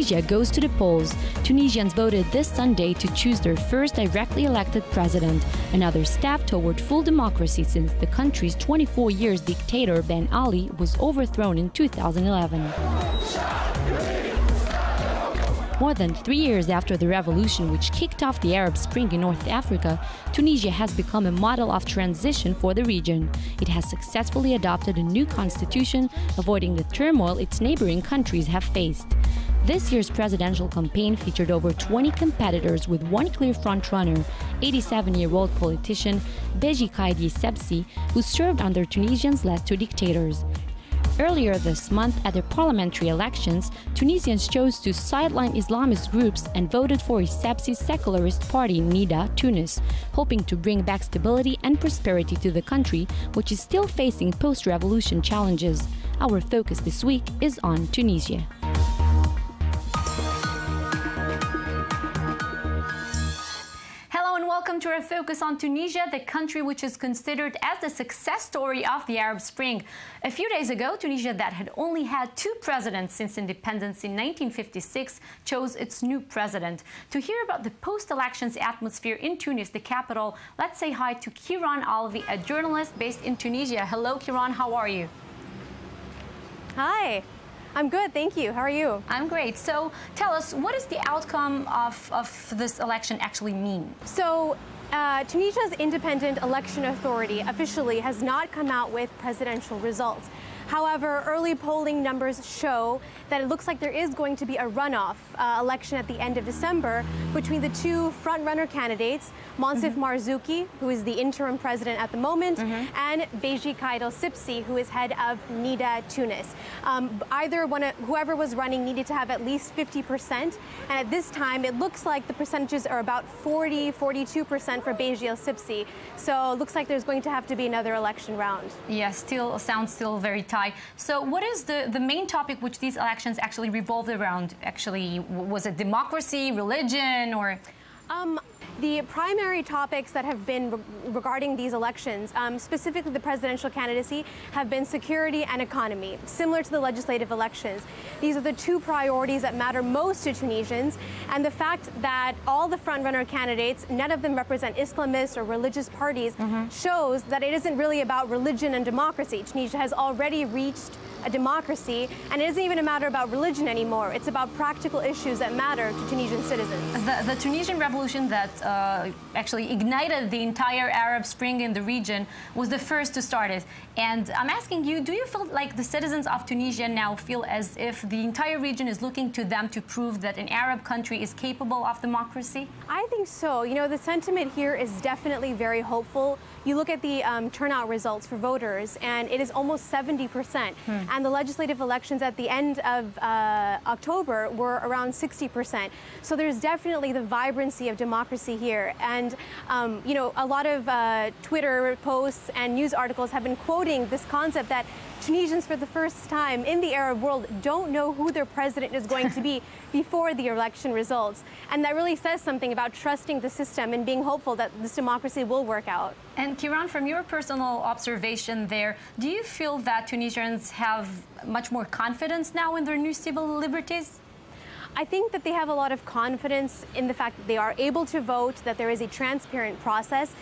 Tunisia goes to the polls. Tunisians voted this Sunday to choose their first directly elected president, another step toward full democracy since the country's 24 years dictator Ben Ali was overthrown in 2011. More than 3 years after the revolution which kicked off the Arab Spring in North Africa, Tunisia has become a model of transition for the region. It has successfully adopted a new constitution, avoiding the turmoil its neighboring countries have faced. This year's presidential campaign featured over 20 competitors with one clear frontrunner, 87-year-old politician Beji Caid Essebsi, who served under Tunisia's last two dictators. Earlier this month, at the parliamentary elections, Tunisians chose to sideline Islamist groups and voted for Essebsi's secularist party Nida Tunis, hoping to bring back stability and prosperity to the country, which is still facing post-revolution challenges. Our focus this week is on Tunisia. Welcome to our focus on Tunisia, the country which is considered as the success story of the Arab Spring. A few days ago, Tunisia, that had only had two presidents since independence in 1956, chose its new president. To hear about the post-elections atmosphere in Tunis, the capital, let's say hi to Kiran Alvi, a journalist based in Tunisia. Hello, Kiran, how are you? Hi. I'm good, thank you. How are you? I'm great. So tell us, what does the outcome of this election actually mean? So Tunisia's Independent Election Authority officially has not come out with presidential results. However, early polling numbers show that it looks like there is going to be a runoff election at the end of December between the two front-runner candidates, Monsef Marzouki, who is the interim president at the moment, and Beji Caid Essebsi, who is head of Nida Tunis. Whoever was running needed to have at least 50%, and at this time it looks like the percentages are about 42% for Beji Essebsi. So it looks like there's going to have to be another election round. Yeah, sounds very tight. So what is the main topic which these elections actually revolved around? Actually, was it democracy, religion, or? The primary topics that have been regarding these elections, specifically the presidential candidacy, have been security and economy, similar to the legislative elections. These are the two priorities that matter most to Tunisians, and the fact that all the frontrunner candidates, none of them represent Islamist or religious parties, shows that it isn't really about religion and democracy. Tunisia has already reached a democracy, and it isn't even a matter about religion anymore. It's about practical issues that matter to Tunisian citizens. The Tunisian revolution that actually ignited the entire Arab Spring in the region was the first to start it. And I'm asking you, do you feel like the citizens of Tunisia now feel as if the entire region is looking to them to prove that an Arab country is capable of democracy? I think so. You know, the sentiment here is definitely very hopeful. You look at the turnout results for voters, and it is almost 70%. And the legislative elections at the end of October were around 60%. So there's definitely the vibrancy of democracy here. And, you know, a lot of Twitter posts and news articles have been quoting this concept that Tunisians, for the first time in the Arab world, don't know who their president is going to be before the election results. And that really says something about trusting the system and being hopeful that this democracy will work out. And Kiran, from your personal observation there, do you feel that Tunisians have much more confidence now in their new civil liberties? I think that they have a lot of confidence in the fact that they are able to vote, that there is a transparent process.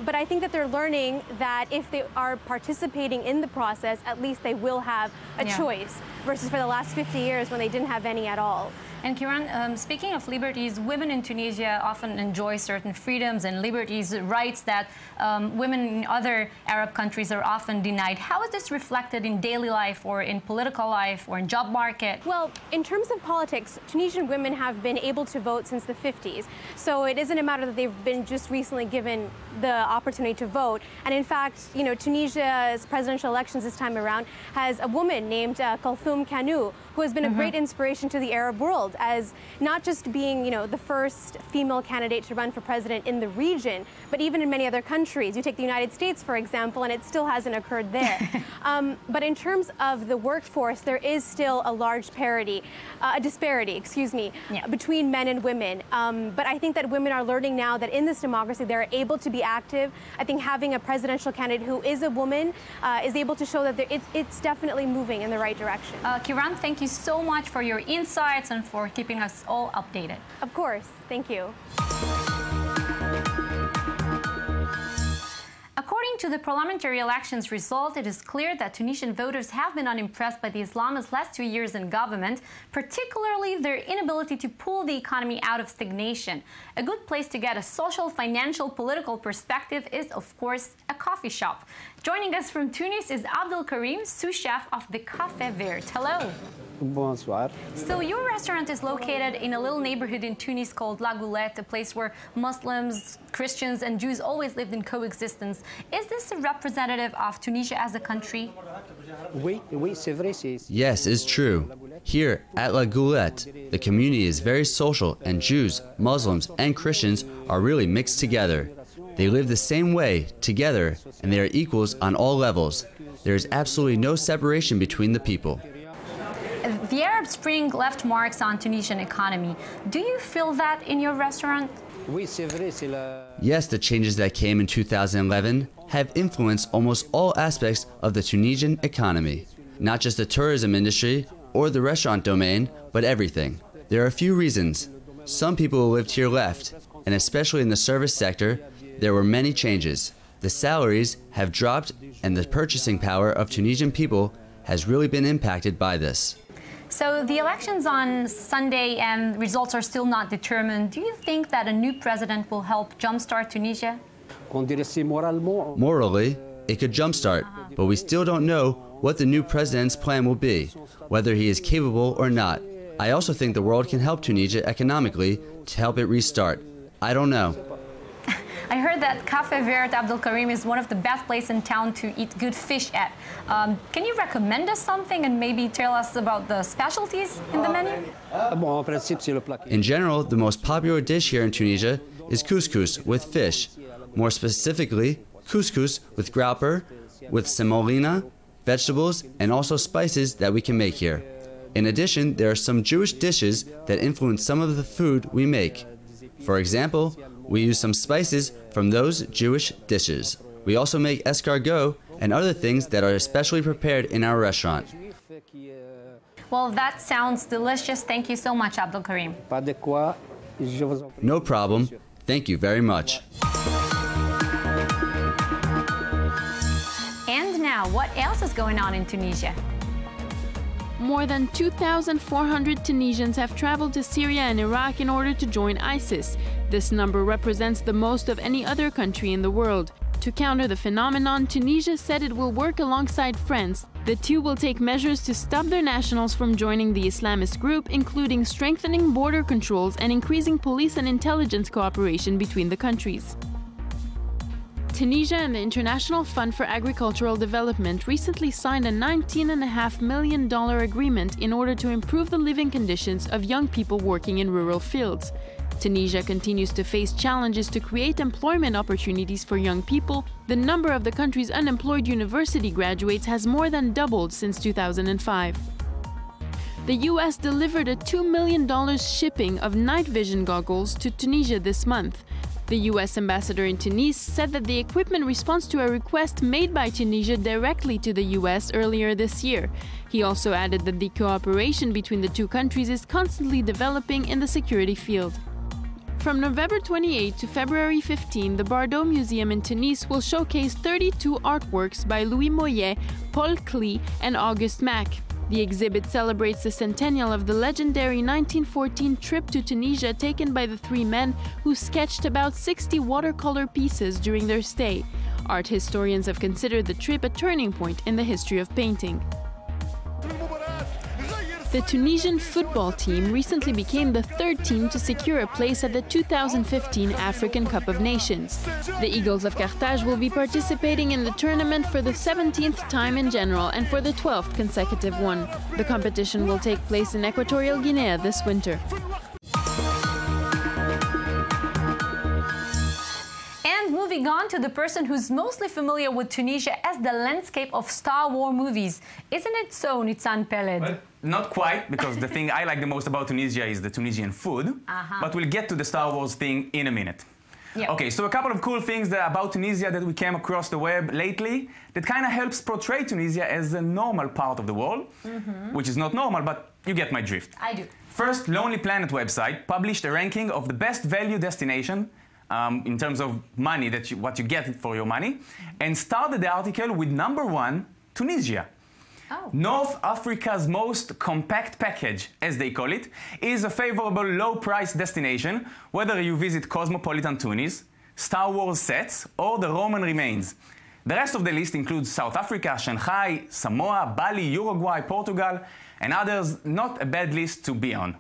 But I think that they're learning that if they are participating in the process, at least they will have a choice, versus for the last 50 years when they didn't have any at all. And Kiran, speaking of liberties, women in Tunisia often enjoy certain freedoms and liberties, rights that women in other Arab countries are often denied. How is this reflected in daily life or in political life or in job market? Well, in terms of politics, Tunisian women have been able to vote since the 50s. So it isn't a matter that they've been just recently given the opportunity to vote. And in fact, you know, Tunisia's presidential elections this time around has a woman named Kulthum Kanu, who has been a great inspiration to the Arab world, as not just being, you know, the first female candidate to run for president in the region, but even in many other countries. You take the United States, for example, and it still hasn't occurred there. But in terms of the workforce, there is still a large disparity, between men and women. But I think that women are learning now that in this democracy, they're able to be active. I think having a presidential candidate who is a woman is able to show that it's definitely moving in the right direction. Kiran, thank you so much for your insights and for for keeping us all updated. Of course. Thank you. According to the parliamentary elections result, it is clear that Tunisian voters have been unimpressed by the Islamists' last 2 years in government, particularly their inability to pull the economy out of stagnation. A good place to get a social, financial, political perspective is, of course, a coffee shop. Joining us from Tunis is Abdel Karim, sous chef of the Cafe Vert. Hello. Bonsoir. So your restaurant is located in a little neighborhood in Tunis called La Goulette, a place where Muslims, Christians and Jews always lived in coexistence. Is this a representative of Tunisia as a country? Yes, it's true. Here at La Goulette, the community is very social and Jews, Muslims and Christians are really mixed together. They live the same way, together, and they are equals on all levels. There is absolutely no separation between the people. The Arab Spring left marks on Tunisian economy. Do you feel that in your restaurant? Yes, the changes that came in 2011 have influenced almost all aspects of the Tunisian economy. Not just the tourism industry or the restaurant domain, but everything. There are a few reasons. Some people who lived here left, and especially in the service sector, there were many changes. The salaries have dropped and the purchasing power of Tunisian people has really been impacted by this. So the elections on Sunday and results are still not determined. Do you think that a new president will help jumpstart Tunisia? Morally, it could jumpstart, but we still don't know what the new president's plan will be, whether he is capable or not. I also think the world can help Tunisia economically to help it restart. I don't know. I heard that Cafe Vert, Abdel Karim, is one of the best places in town to eat good fish at. Can you recommend us something and maybe tell us about the specialties in the menu? In general, the most popular dish here in Tunisia is couscous with fish. More specifically, couscous with grauper, with semolina, vegetables, and also spices that we can make here. In addition, there are some Jewish dishes that influence some of the food we make. For example, we use some spices from those Jewish dishes. We also make escargot and other things that are especially prepared in our restaurant. Well, that sounds delicious. Thank you so much, Abdel Karim. No problem. Thank you very much. And now, what else is going on in Tunisia? More than 2,400 Tunisians have traveled to Syria and Iraq in order to join ISIS. This number represents the most of any other country in the world. To counter the phenomenon, Tunisia said it will work alongside France. The two will take measures to stop their nationals from joining the Islamist group, including strengthening border controls and increasing police and intelligence cooperation between the countries. Tunisia and the International Fund for Agricultural Development recently signed a $19.5 million agreement in order to improve the living conditions of young people working in rural fields. Tunisia continues to face challenges to create employment opportunities for young people. The number of the country's unemployed university graduates has more than doubled since 2005. The US delivered a $2 million shipping of night vision goggles to Tunisia this month. The US ambassador in Tunis said that the equipment responds to a request made by Tunisia directly to the US earlier this year. He also added that the cooperation between the two countries is constantly developing in the security field. From November 28 to February 15, the Bardo Museum in Tunis will showcase 32 artworks by Louis Moyet, Paul Klee, and Auguste Mack. The exhibit celebrates the centennial of the legendary 1914 trip to Tunisia taken by the three men who sketched about 60 watercolor pieces during their stay. Art historians have considered the trip a turning point in the history of painting. The Tunisian football team recently became the third team to secure a place at the 2015 African Cup of Nations. The Eagles of Carthage will be participating in the tournament for the 17th time in general and for the 12th consecutive one. The competition will take place in Equatorial Guinea this winter. Moving on to the person who's mostly familiar with Tunisia as the landscape of Star Wars movies. Isn't it so, Nitzan Peled? Well, not quite, because the thing I like the most about Tunisia is the Tunisian food. But we'll get to the Star Wars thing in a minute. Yep. Okay, so a couple of cool things about Tunisia that we came across the web lately that kind of helps portray Tunisia as a normal part of the world, which is not normal, but you get my drift. I do. First Lonely Planet website published a ranking of the best value destination in terms of money, what you get for your money, and started the article with #1, Tunisia. Oh. North Africa's most compact package, as they call it, is a favorable low-price destination, whether you visit cosmopolitan Tunis, Star Wars sets, or the Roman remains. The rest of the list includes South Africa, Shanghai, Samoa, Bali, Uruguay, Portugal, and others. Not a bad list to be on.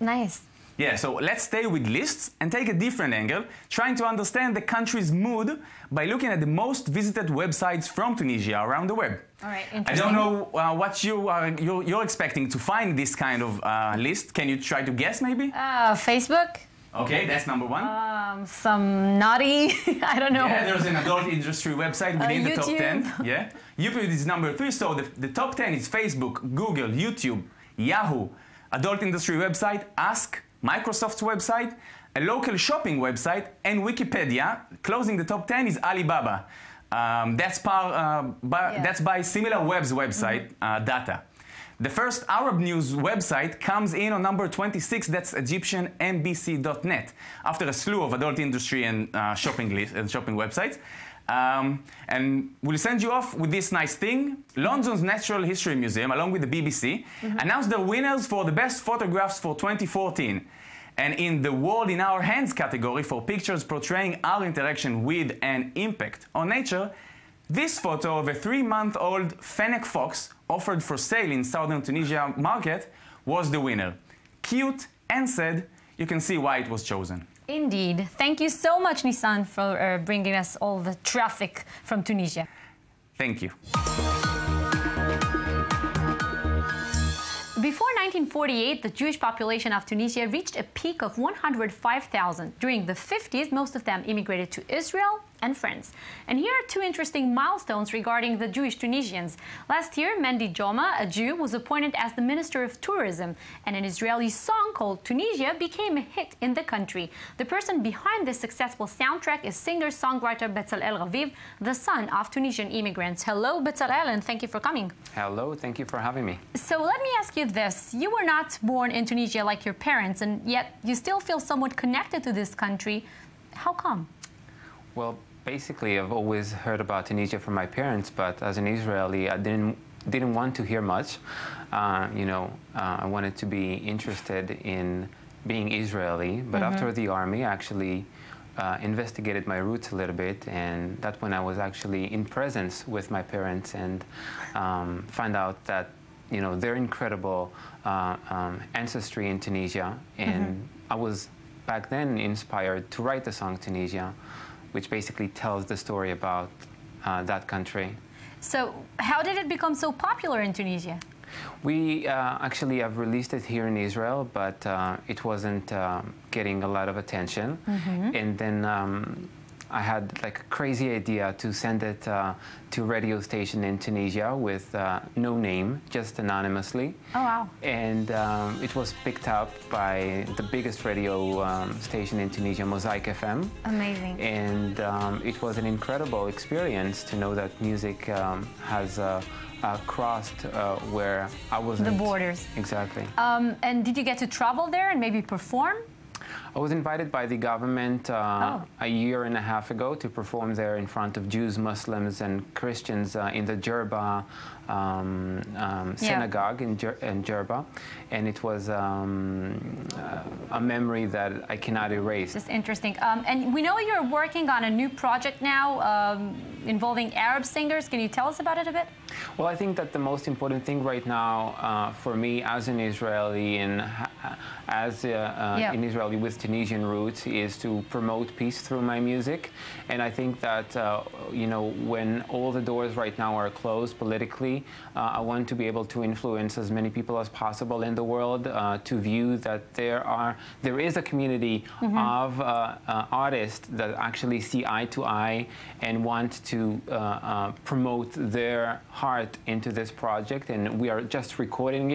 Nice. Yeah, so let's stay with lists and take a different angle, trying to understand the country's mood by looking at the most visited websites from Tunisia around the web. All right, I interesting. don't know what you're expecting to find this kind of list. Can you try to guess, maybe? Facebook. Okay, that's #1. Some naughty, I don't know. Yeah, there's an adult industry website within the top YouTube. 10. Yeah, YouTube is #3, so the top 10 is Facebook, Google, YouTube, Yahoo, adult industry website, Ask, Microsoft's website, a local shopping website, and Wikipedia. Closing the top 10 is Alibaba. That's by Similar Web's website data. The first Arab news website comes in on #26, that's Egyptian NBC.net, after a slew of adult industry and shopping websites. And we'll send you off with this nice thing. London's Natural History Museum, along with the BBC, announced the winners for the best photographs for 2014. And in the World in Our Hands category for pictures portraying our interaction with and impact on nature, this photo of a 3-month-old fennec fox offered for sale in southern Tunisia market was the winner. Cute and sad, you can see why it was chosen. Indeed. Thank you so much, Nissan, for bringing us all the traffic from Tunisia. Thank you. Before 1948, the Jewish population of Tunisia reached a peak of 105,000. During the 50s, most of them immigrated to Israel and France. And here are two interesting milestones regarding the Jewish Tunisians. Last year, Mendy Joma, a Jew, was appointed as the Minister of Tourism, and an Israeli song called Tunisia became a hit in the country. The person behind this successful soundtrack is singer-songwriter Bezalel Raviv, the son of Tunisian immigrants. Hello, Bezalel, and thank you for coming. Hello, thank you for having me. So let me ask you this. You were not born in Tunisia like your parents, and yet you still feel somewhat connected to this country. How come? Well, basically, I've always heard about Tunisia from my parents, but as an Israeli, I didn't want to hear much. I wanted to be interested in being Israeli, but after the army, I actually investigated my roots a little bit, and that's when I was actually in presence with my parents and find out that their incredible ancestry in Tunisia, and I was back then inspired to write the song Tunisia, which basically tells the story about that country. So how did it become so popular in Tunisia? We actually have released it here in Israel, but it wasn't getting a lot of attention. And then I had like a crazy idea to send it to a radio station in Tunisia with no name, just anonymously. Oh, wow. And it was picked up by the biggest radio station in Tunisia, Mosaic FM. Amazing. And it was an incredible experience to know that music has crossed where I wasn't. The borders. Exactly. And did you get to travel there and maybe perform? I was invited by the government a year and a half ago to perform there in front of Jews, Muslims, and Christians in the Jerba synagogue in Jerba, and it was a memory that I cannot erase. Just interesting. And we know you're working on a new project now involving Arab singers. Can you tell us about it a bit? Well, I think that the most important thing right now for me as an Israeli and as an Israeli with Tunisian roots is to promote peace through my music. And I think that, when all the doors right now are closed politically, I want to be able to influence as many people as possible in the world to view that there is a community of artists that actually see eye to eye and want to promote their heart into this project. And we are just recording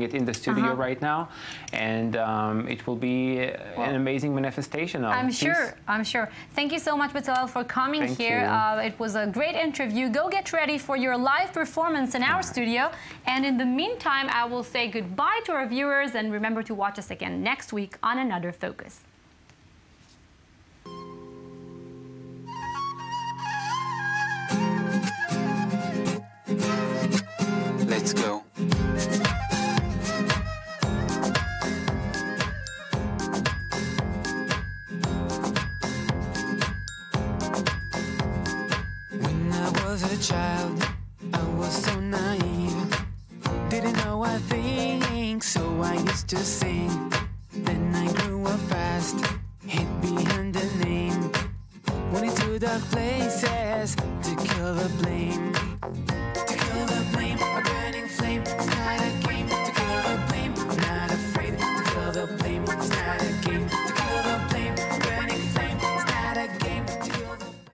it in the studio right now. And it will be an amazing manifestation of I'm peace. sure. I'm sure. Thank you so much, Bezalel, for coming Thank here. you. It was a great interview. Go get ready for your live performance in our studio. And in the meantime, I will say goodbye to our viewers, and remember to watch us again next week on another Focus. Let's go. When I was a child, I was so naive. Didn't know a thing, so I used to sing. Then I grew up fast, hid behind the name. Went into dark places to kill the blame. To kill the blame, a burning flame.